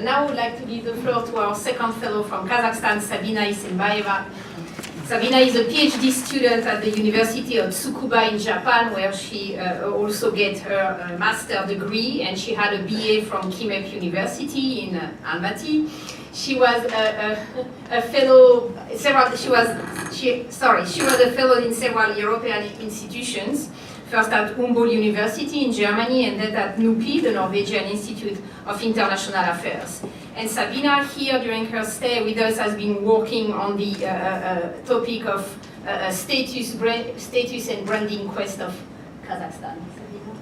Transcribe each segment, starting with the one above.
Now I would like to give the floor to our second fellow from Kazakhstan, Sabina Insebayeva. Sabina is a PhD student at the University of Tsukuba in Japan, where she also gets her master degree, and she had a BA from KIMEP University in Almaty. She was a fellow. She was a fellow in several European institutions. First at Humboldt University in Germany, and then at NUPI, the Norwegian Institute of International Affairs. And Sabina, here during her stay with us, has been working on the topic of status and branding quest of Kazakhstan. Sabina.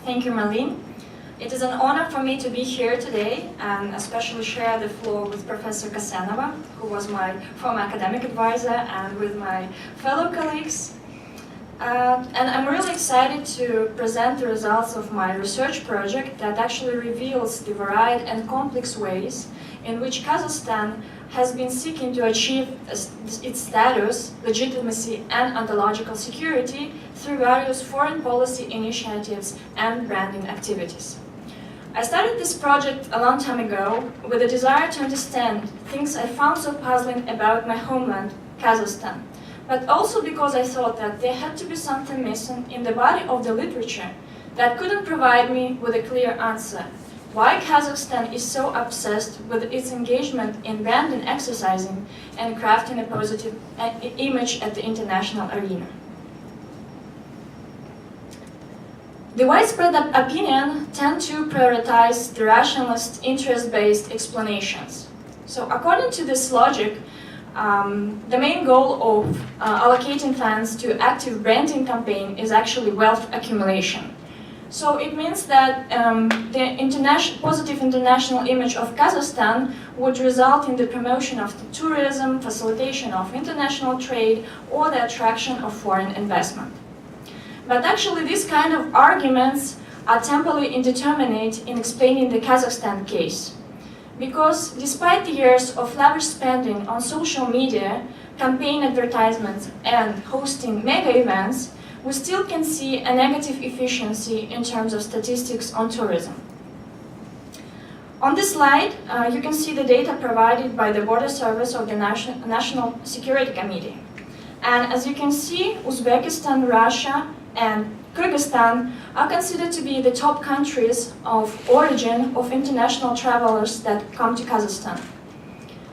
Thank you, Marlene. It is an honor for me to be here today and especially share the floor with Professor Kasanova, who was my former academic advisor, and with my fellow colleagues. And I'm really excited to present the results of my research project that actually reveals the varied and complex ways in which Kazakhstan has been seeking to achieve its status, legitimacy, and ontological security through various foreign policy initiatives and branding activities. I started this project a long time ago with a desire to understand things I found so puzzling about my homeland, Kazakhstan, but also because I thought that there had to be something missing in the body of the literature that couldn't provide me with a clear answer. Why Kazakhstan is so obsessed with its engagement in branding, exercising, and crafting a positive image at the international arena. The widespread opinion tend to prioritize the rationalist, interest-based explanations. So according to this logic, the main goal of allocating funds to active branding campaign is actually wealth accumulation. So it means that the positive international image of Kazakhstan would result in the promotion of the tourism, facilitation of international trade, or the attraction of foreign investment. But actually these kind of arguments are temporarily indeterminate in explaining the Kazakhstan case. Because despite the years of lavish spending on social media, campaign advertisements, and hosting mega events, we still can see a negative efficiency in terms of statistics on tourism. On this slide, you can see the data provided by the Border Service of the National Security Committee. And as you can see, Uzbekistan, Russia, and Kyrgyzstan are considered to be the top countries of origin of international travelers that come to Kazakhstan.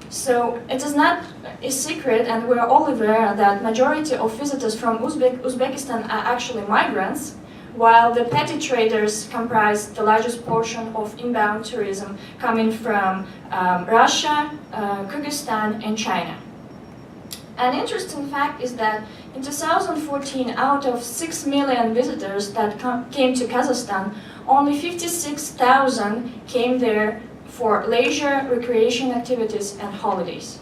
So it is not a secret, and we're all aware that majority of visitors from Uzbekistan are actually migrants, while the petty traders comprise the largest portion of inbound tourism coming from Russia, Kyrgyzstan, and China. An interesting fact is that in 2014, out of 6 million visitors that came to Kazakhstan, only 56,000 came there for leisure, recreation activities, and holidays.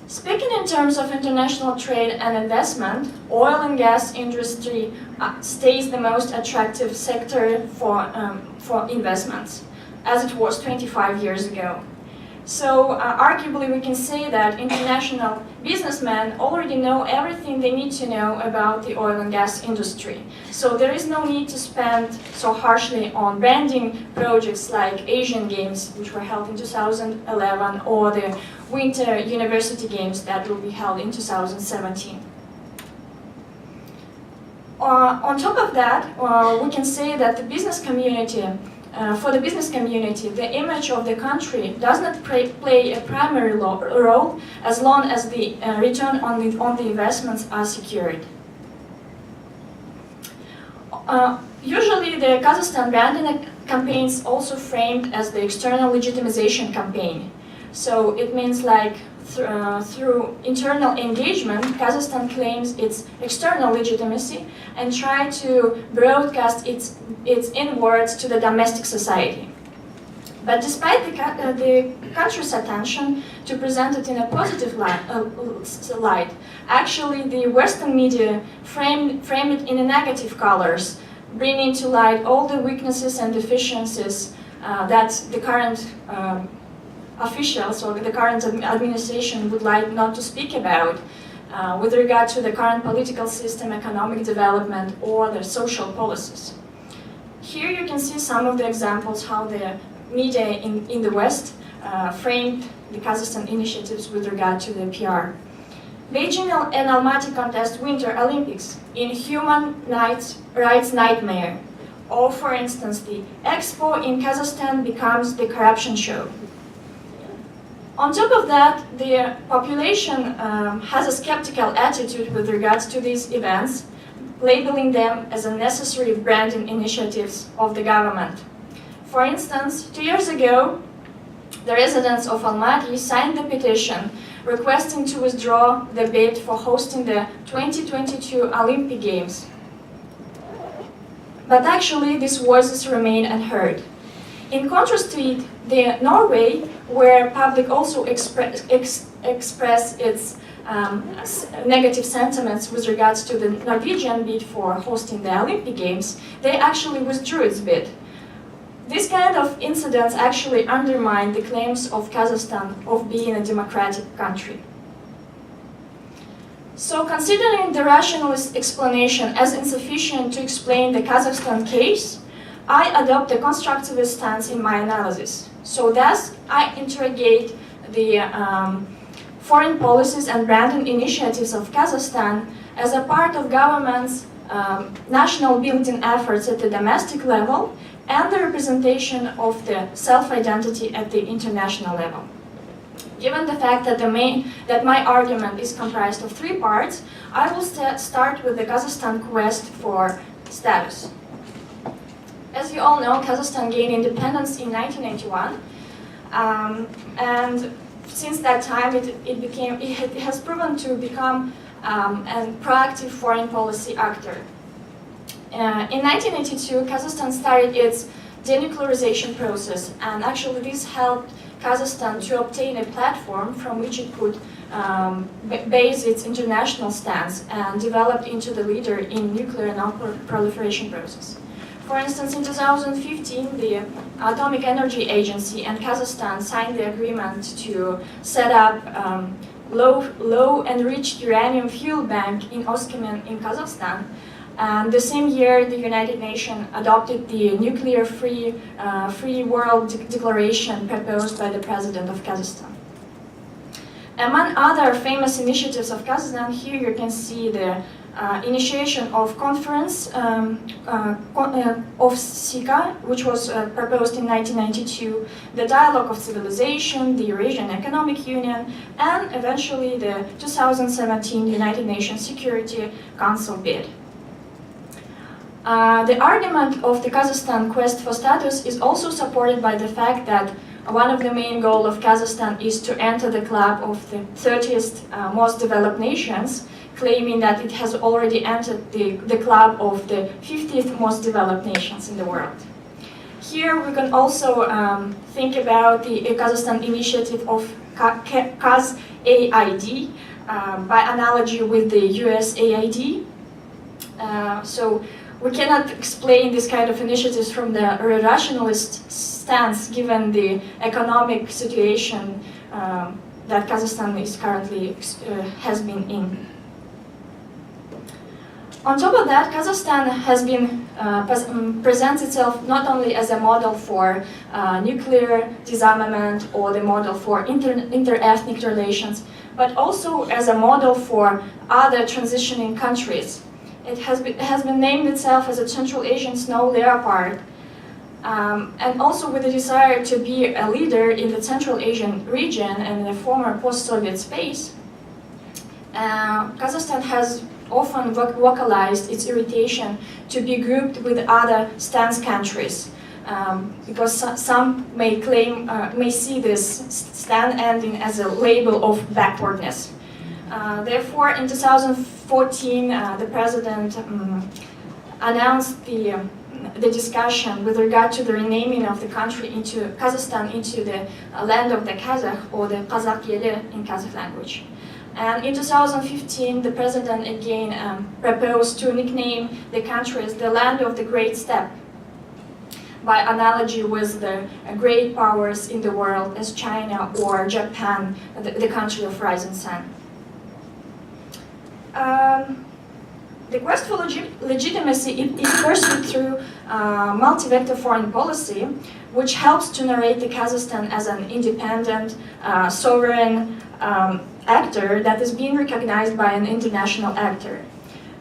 Speaking in terms of international trade and investment, oil and gas industry stays the most attractive sector for investments, as it was 25 years ago. So arguably we can say that international businessmen already know everything they need to know about the oil and gas industry. So there is no need to spend so harshly on branding projects like Asian Games, which were held in 2011, or the Winter University Games that will be held in 2017. On top of that, we can say that the business community for the business community, the image of the country does not play a primary role as long as the return on the investments are secured. Usually the Kazakhstan branding campaigns also framed as the external legitimization campaign. So it means like through internal engagement, Kazakhstan claims its external legitimacy and try to broadcast its inwards to the domestic society. But despite the country's attention to present it in a positive light, actually the Western media frame it in a negative colors, bringing to light all the weaknesses and deficiencies that the current officials or the current administration would like not to speak about with regard to the current political system, economic development, or the social policies. Here you can see some of the examples how the media in the West framed the Kazakhstan initiatives with regard to the PR. Beijing and Almaty contest Winter Olympics in human rights nightmare. Or, for instance, the Expo in Kazakhstan becomes the corruption show. On top of that, the population has a skeptical attitude with regards to these events, labeling them as a necessary branding initiatives of the government. For instance, 2 years ago, the residents of Almaty signed the petition requesting to withdraw the bid for hosting the 2022 Olympic Games. But actually, these voices remain unheard. In contrast to it, Norway, where public also express its negative sentiments with regards to the Norwegian bid for hosting the Olympic Games, they actually withdrew its bid. This kind of incidents actually undermine the claims of Kazakhstan of being a democratic country. So, considering the rationalist explanation as insufficient to explain the Kazakhstan case, I adopt a constructivist stance in my analysis. So thus, I interrogate the foreign policies and branding initiatives of Kazakhstan as a part of government's national building efforts at the domestic level and the representation of the self-identity at the international level. Given the fact that my argument is comprised of three parts, I will start with the Kazakhstan quest for status. As you all know, Kazakhstan gained independence in 1991, and since that time it has proven to become a proactive foreign policy actor. In 1982, Kazakhstan started its denuclearization process, and actually this helped Kazakhstan to obtain a platform from which it could base its international stance and develop into the leader in nuclear non-proliferation process. For instance, in 2015, the Atomic Energy Agency and Kazakhstan signed the agreement to set up low enriched uranium fuel bank in Oskimyn in Kazakhstan. And the same year, the United Nations adopted the nuclear-free world declaration proposed by the president of Kazakhstan. Among other famous initiatives of Kazakhstan, here you can see the initiation of conference of SICA, which was proposed in 1992, the Dialogue of Civilization, the Eurasian Economic Union, and eventually the 2017 United Nations Security Council bid. The argument of the Kazakhstan quest for status is also supported by the fact that one of the main goals of Kazakhstan is to enter the club of the 30th most developed nations, claiming that it has already entered the club of the 50th most developed nations in the world. Here we can also think about the Kazakhstan initiative of KazAID, by analogy with the USAID. So we cannot explain this kind of initiatives from the rationalist stance given the economic situation that Kazakhstan is currently has been in. On top of that, Kazakhstan has been presents itself not only as a model for nuclear disarmament or the model for inter-ethnic relations, but also as a model for other transitioning countries. It has been named itself as a Central Asian snow leopard, and also with a desire to be a leader in the Central Asian region and the former post-Soviet space. Kazakhstan has often vocalized its irritation to be grouped with other stance countries, because some may see this stand ending as a label of backwardness. Therefore, in 2014, the president announced the discussion with regard to the renaming of the country into Kazakhstan into the land of the Kazakh, or the Kazakh Yeli in Kazakh language. And in 2015, the president again proposed to nickname the country as the land of the Great Steppe, by analogy with the great powers in the world as China or Japan, the country of rising sun. The quest for legitimacy is pursued through multi-vector foreign policy, which helps to narrate the Kazakhstan as an independent, sovereign actor that is being recognized by an international actor.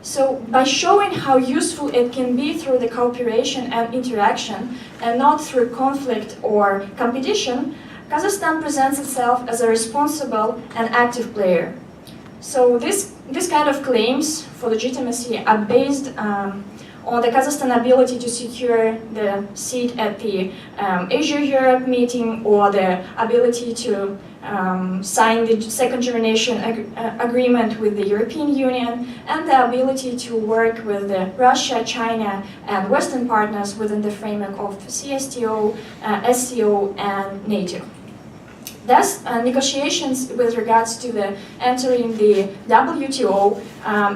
So by showing how useful it can be through the cooperation and interaction and not through conflict or competition, Kazakhstan presents itself as a responsible and active player. So this kind of claims for legitimacy are based on the Kazakhstan ability to secure the seat at the Asia-Europe meeting, or the ability to sign the second generation agreement with the European Union, and the ability to work with Russia, China, and Western partners within the framework of CSTO, SCO, and NATO. Thus, negotiations with regards to the entering the WTO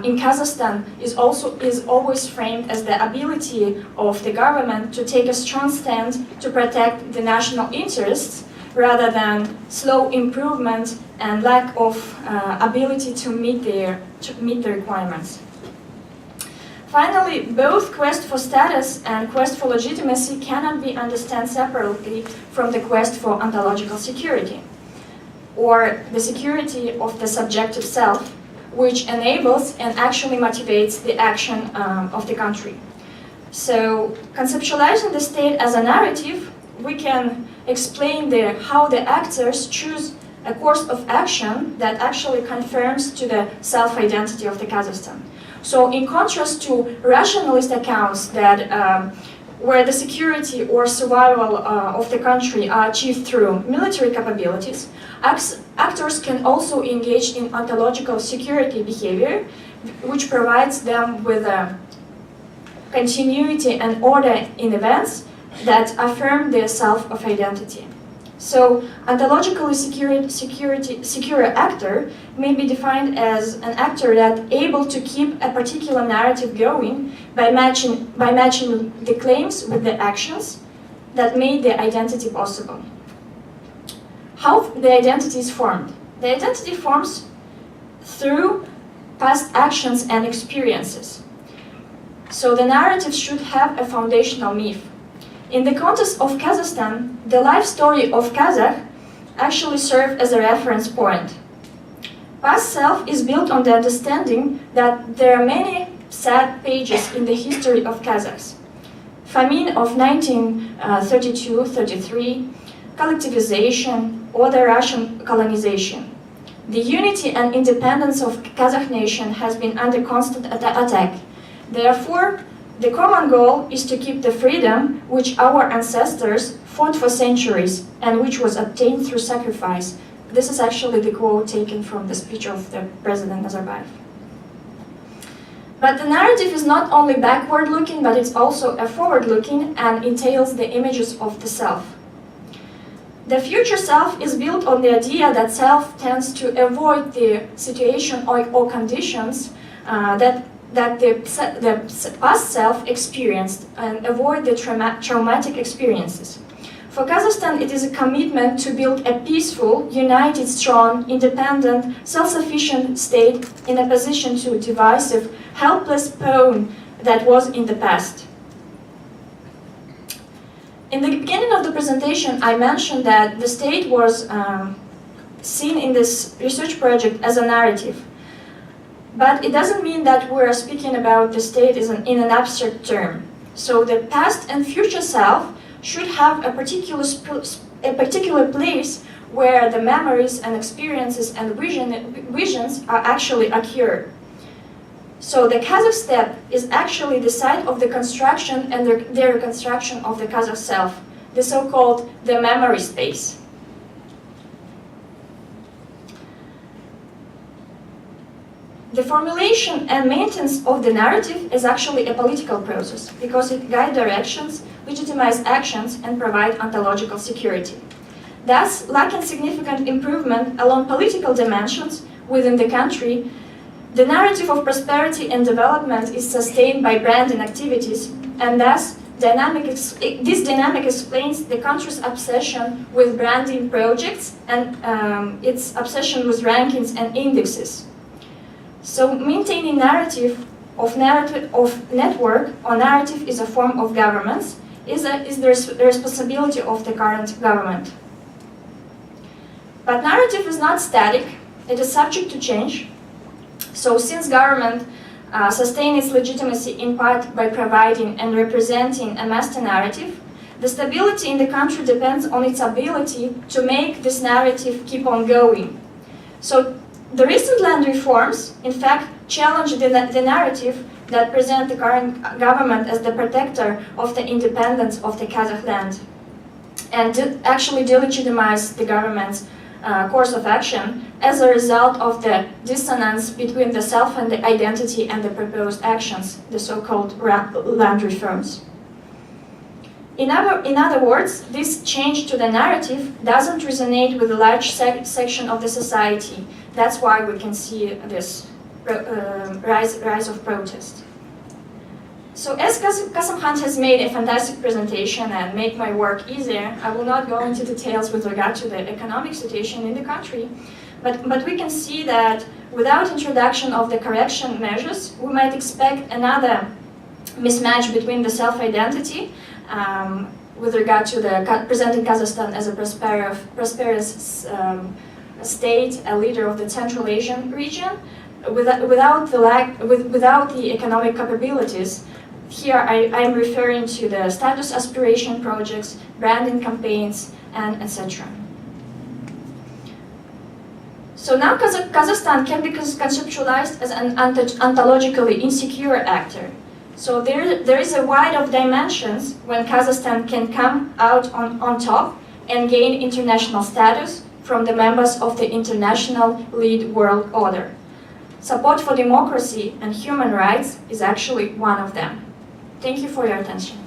in Kazakhstan is always framed as the ability of the government to take a strong stand to protect the national interests, rather than slow improvement and lack of ability to meet the requirements. Finally, both quest for status and quest for legitimacy cannot be understood separately from the quest for ontological security, or the security of the subjective self, which enables and actually motivates the action of the country. So, conceptualizing the state as a narrative, we can explain how the actors choose a course of action that actually confirms to the self-identity of the Kazakhstan. So in contrast to rationalist accounts that where the security or survival of the country are achieved through military capabilities, actors can also engage in ontological security behavior, which provides them with a continuity and order in events that affirm the self of identity. So, ontologically secure actor may be defined as an actor that able to keep a particular narrative going by matching the claims with the actions that made the identity possible. How the identity is formed? The identity forms through past actions and experiences. So the narrative should have a foundational myth. In the context of Kazakhstan, the life story of Kazakh actually serves as a reference point. Past self is built on the understanding that there are many sad pages in the history of Kazakhs. Famine of 1932-33, collectivization, or the Russian colonization. The unity and independence of Kazakh nation has been under constant attack. Therefore, the common goal is to keep the freedom which our ancestors fought for centuries and which was obtained through sacrifice. This is actually the quote taken from the speech of the President Nazarbayev. But the narrative is not only backward-looking, but it's also a forward-looking and entails the images of the self. The future self is built on the idea that self tends to avoid the situation or conditions that the past self experienced and avoid the traumatic experiences. For Kazakhstan, it is a commitment to build a peaceful, united, strong, independent, self-sufficient state in opposition to divisive, helpless pawn that was in the past. In the beginning of the presentation, I mentioned that the state was seen in this research project as a narrative. But it doesn't mean that we're speaking about the state in an abstract term. So the past and future self should have a particular place where the memories and experiences and visions are actually occur. So the Kazakh Steppe is actually the site of the construction and the reconstruction of the Kazakh self, the so-called the memory space. The formulation and maintenance of the narrative is actually a political process because it guides directions, legitimizes actions, and provides ontological security. Thus, lacking significant improvement along political dimensions within the country, the narrative of prosperity and development is sustained by branding activities, and thus this dynamic explains the country's obsession with branding projects and its obsession with rankings and indexes. So maintaining narrative of network or narrative is a form of governance is the responsibility of the current government. But narrative is not static, it is subject to change. So since government sustains its legitimacy in part by providing and representing a master narrative, the stability in the country depends on its ability to make this narrative keep on going. So the recent land reforms, in fact, challenge the narrative that present the current government as the protector of the independence of the Kazakh land, and actually delegitimize the government's course of action as a result of the dissonance between the self and the identity and the proposed actions, the so-called land reforms. In other words, this change to the narrative doesn't resonate with a large section of the society. That's why we can see this rise of protest. So as Kasımhan has made a fantastic presentation and made my work easier, I will not go into details with regard to the economic situation in the country, but we can see that without introduction of the correction measures, we might expect another mismatch between the self-identity with regard to presenting Kazakhstan as a prosperous state, a leader of the Central Asian region, without the economic capabilities. Here I am referring to the status aspiration projects, branding campaigns, and etc. So now Kazakhstan can be conceptualized as an ontologically insecure actor. So there is a wide of dimensions when Kazakhstan can come out on top and gain international status from the members of the international lead world order. Support for democracy and human rights is actually one of them. Thank you for your attention.